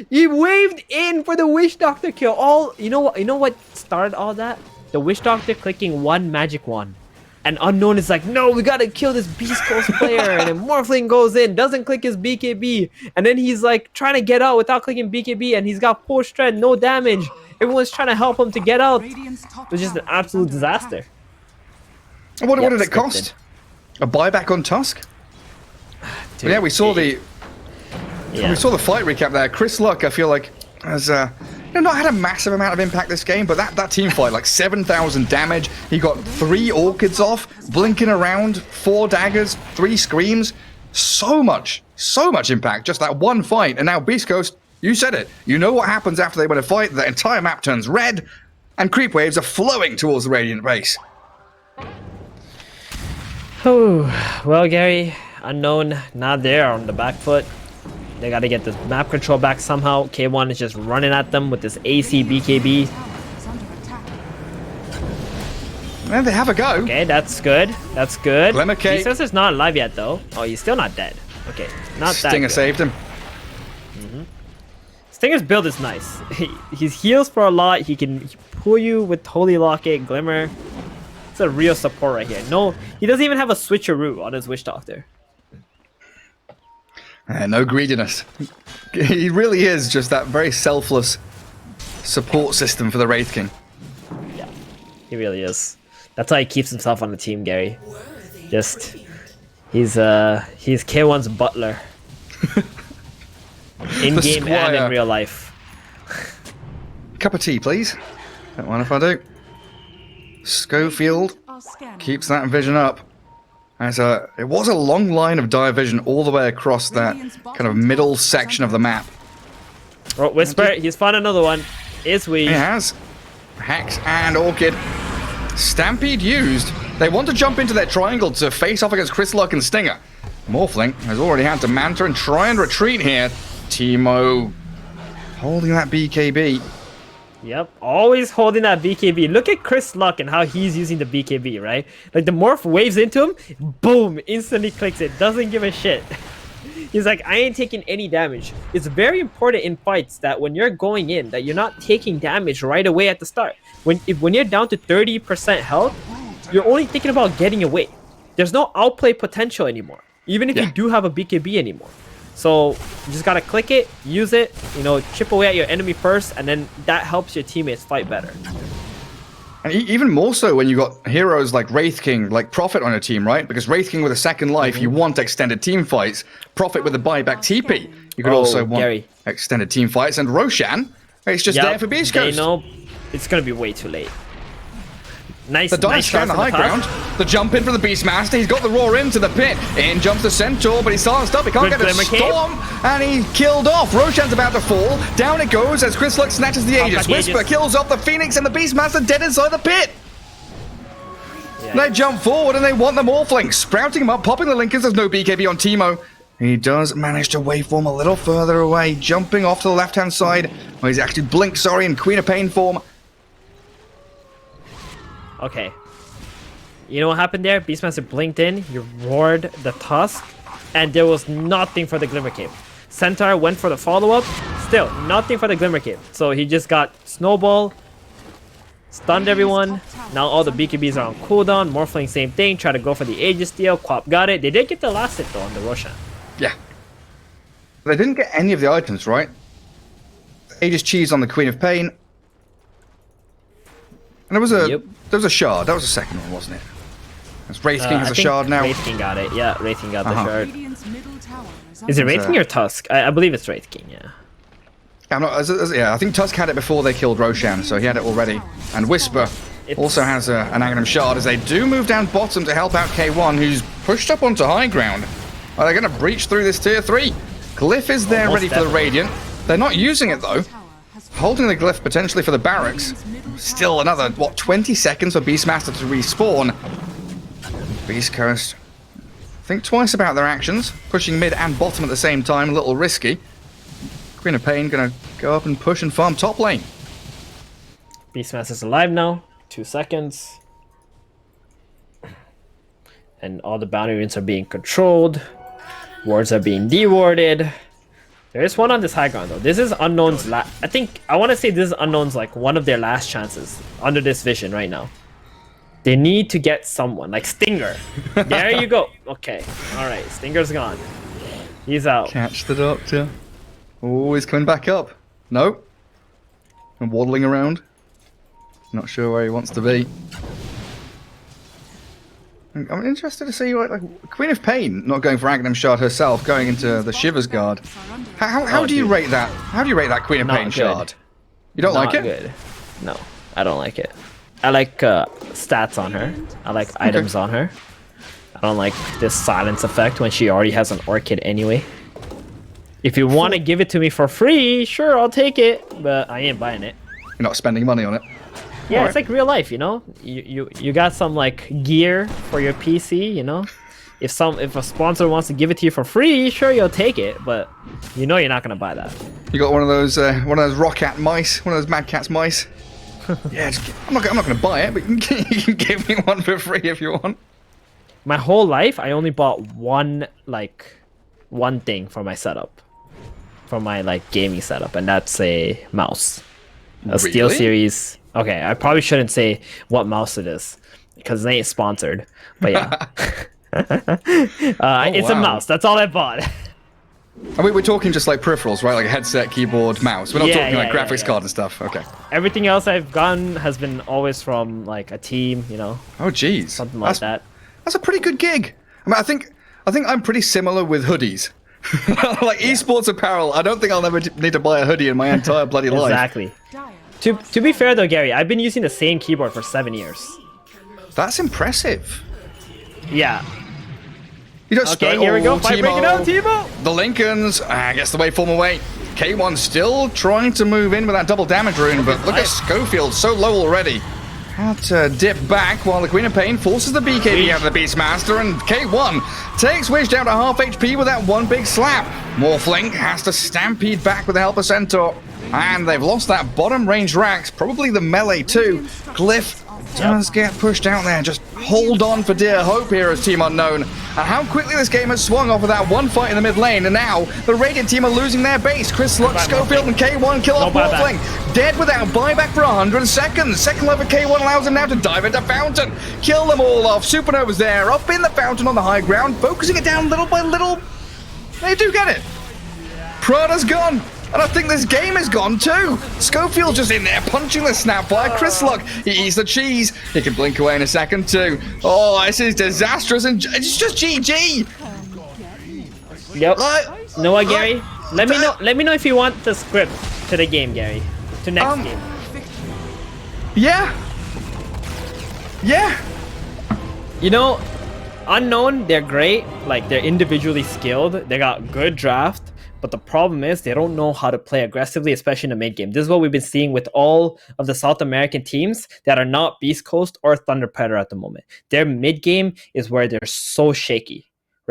He waved in for the Wish Doctor kill. You know what started all that? The Wish Doctor clicking one magic wand. And Unknown is like, no, we gotta kill this Beast Coast player. And then Morphling goes in, doesn't click his BKB. And then he's like trying to get out without clicking BKB. And he's got full strength, no damage. Everyone's trying to help him to get out. It was just an absolute disaster. What did it cost? A buyback on Tusk? Dude, Yeah, we saw the fight recap there. Chris Luck, I feel like, has not had a massive amount of impact this game, but that team fight, like 7,000 damage. He got 3 orchids off, blinking around, 4 daggers, 3 screams. So much impact, just that one fight. And now Beast Coast, you said it. You know what happens after they win a fight. The entire map turns red, and creep waves are flowing towards the Radiant base. Well, Gary, Unknown not there on the back foot. They got to get the map control back somehow. K1 is just running at them with this AC BKB. And they have a go. Okay, that's good. That's good. Glimmer K. He says he's not alive yet, though. Oh, he's still not dead. Okay, not that Stinger good. saved him. Stinger's build is nice. He heals for a lot. He can pull you with Holy Locket, Glimmer. It's a real support right here. No, he doesn't even have a switcheroo on his Wish Doctor. No greediness. He really is just that very selfless support system for the Wraith King. Yeah, he really is. That's how he keeps himself on the team, Gary. Just, he's K1's butler. In game and in real life. Cup of tea, please. Don't mind if I do. Schofield keeps that vision up. It was a long line of dire vision all the way across that kind of middle section of the map. Oh, Whisper, he's found another one. Is we? He has. Hex and Orchid. Stampede used. They want to jump into their triangle to face off against Chris Luck and Stinger. Morphling has already had to Manta and try and retreat here. Teemo holding that BKB. Yep, always holding that BKB. Look at Chris Luck and how he's using the BKB, right? Like the morph waves into him, boom, instantly clicks it. Doesn't give a shit. He's like, I ain't taking any damage. It's very important in fights that when you're going in, that you're not taking damage right away at the start. When you're down to 30% health, you're only thinking about getting away. There's no outplay potential anymore, even if you do have a BKB anymore. So you just gotta click it, use it, you know, chip away at your enemy first, and then that helps your teammates fight better. And even more so when you got heroes like Wraith King, like Prophet on your team, right? Because Wraith King with a second life, you want extended team fights. Prophet with a buyback TP, you could also want extended team fights. And Roshan, it's just there for Beast Coast. They know it's gonna be way too late. Nice, the dive nice scan the high ground. The jump in for the Beastmaster. He's got the roar into the pit. In jumps the Centaur, but he's silenced up. He can't get a storm. And he killed off. Roshan's about to fall. Down it goes as Chris Luck snatches the Aegis. Whisper kills off the Phoenix and the Beastmaster dead inside the pit. They jump forward and they want the Morphling. Sprouting him up, popping the Linkers. There's no BKB on Teemo. He does manage to waveform a little further away, jumping off to the left-hand side. Where he's actually Blink, sorry, in Queen of Pain form. Okay. You know what happened there? Beastmaster blinked in, you roared the Tusk, and there was nothing for the Glimmer Cape. Centaur went for the follow-up, still nothing for the Glimmer Cape. So he just got Snowball, stunned everyone. Now all the BKBs are on cooldown. Morphling, same thing, try to go for the Aegis steal. Quap got it. They did get the last hit though on the Roshan. Yeah. They didn't get any of the items, right? Aegis cheese on the Queen of Pain. And there was a shard. That was the second one, wasn't it? It's Wraith King has a shard now. Wraith King got it. Yeah, Wraith King got the shard. Radiant's middle tower Is it Wraith King or Tusk? I believe it's Wraith King, yeah. I'm not, yeah, I think Tusk had it before they killed Roshan, so he had it already. And Whisper also has an Aghanim shard as they do move down bottom to help out K1, who's pushed up onto high ground. Are they going to breach through this tier 3? Glyph is there ready for the Radiant. They're not using it though. Holding the Glyph potentially for the barracks. Still another, what, 20 seconds for Beastmaster to respawn. Beast Coast. Think twice about their actions. Pushing mid and bottom at the same time, a little risky. Queen of Pain gonna go up and push and farm top lane. Beastmaster's alive now. 2 seconds. And all the bounty runes are being controlled. Wards are being dewarded. There is one on this high ground though. This is Unknown's I want to say this is Unknown's like one of their last chances under this vision right now. They need to get someone like Stinger. There you go. Okay. All right. Stinger's gone. He's out. Catch the Doctor. Oh, he's coming back up. No. And waddling around. Not sure where he wants to be. I'm interested to see what, like Queen of Pain not going for Aghanim Shard herself, going into the Shivers Guard. How do you rate that? How do you rate that Queen of Pain shard? You don't like it? Good. No, I don't like it. I like stats on her. I like items on her. I don't like this silence effect when she already has an Orchid anyway. If you want to give it to me for free, sure, I'll take it, but I ain't buying it. You're not spending money on it. Yeah, it's like real life, you know. You got some like gear for your PC, you know. If a sponsor wants to give it to you for free, sure you'll take it, but you know you're not gonna buy that. You got one of those Rockcat mice, one of those Mad Cat's mice. Yeah, I'm not gonna buy it, but you can give me one for free if you want. My whole life, I only bought one thing for my setup, for my like gaming setup, and that's a mouse, a Steel Series. Okay, I probably shouldn't say what mouse it is because they ain't sponsored. But yeah, it's a mouse. That's all I bought. And we're talking just like peripherals, right? Like a headset, keyboard, mouse. We're not talking like graphics card and stuff. Okay. Everything else I've gotten has been always from like a team, you know. Oh, geez. Something like that. That's a pretty good gig. I mean, I think I'm pretty similar with hoodies. Like esports apparel. I don't think I'll ever need to buy a hoodie in my entire bloody life. Exactly. To be fair though, Gary, I've been using the same keyboard for 7 years. That's impressive. Yeah. You don't okay, here we go. Fight breaking out, Teemo. The Lincolns, I guess the waveform away. K1 still trying to move in with that double damage rune, but look at Schofield, so low already. Had to dip back while the Queen of Pain forces the BKB out of the Beastmaster, and K1 takes Wish down to half HP with that one big slap. Morphling has to stampede back with the help of Centaur. And they've lost that bottom range Rax, probably the melee too. Glyph does get pushed out there. Just hold on for dear hope here as Team Unknown. And how quickly this game has swung off of that one fight in the mid lane. And now the Radiant team are losing their base. Chris Luck, Schofield, and K1 kill off Morphling. Dead without buyback for 100 seconds. Second level K1 allows him now to dive into Fountain. Kill them all off. Supernova's there, up in the Fountain on the high ground, focusing it down little by little. They do get it. Prada's gone. And I think this game is gone too. Schofield's just in there punching the Snapfire. Chris Luck, he eats the cheese. He can blink away in a second too. Oh, this is disastrous and it's just GG. Yep. Know what, Gary? Let me know if you want the script to the game, Gary. To next game. Yeah. Yeah. You know, Unknown, they're great. Like, they're individually skilled. They got good draft. But the problem is they don't know how to play aggressively, especially in the mid game. This is what we've been seeing with all of the South American teams that are not Beast Coast or Thunder Predator at the moment. Their mid game is where they're so shaky.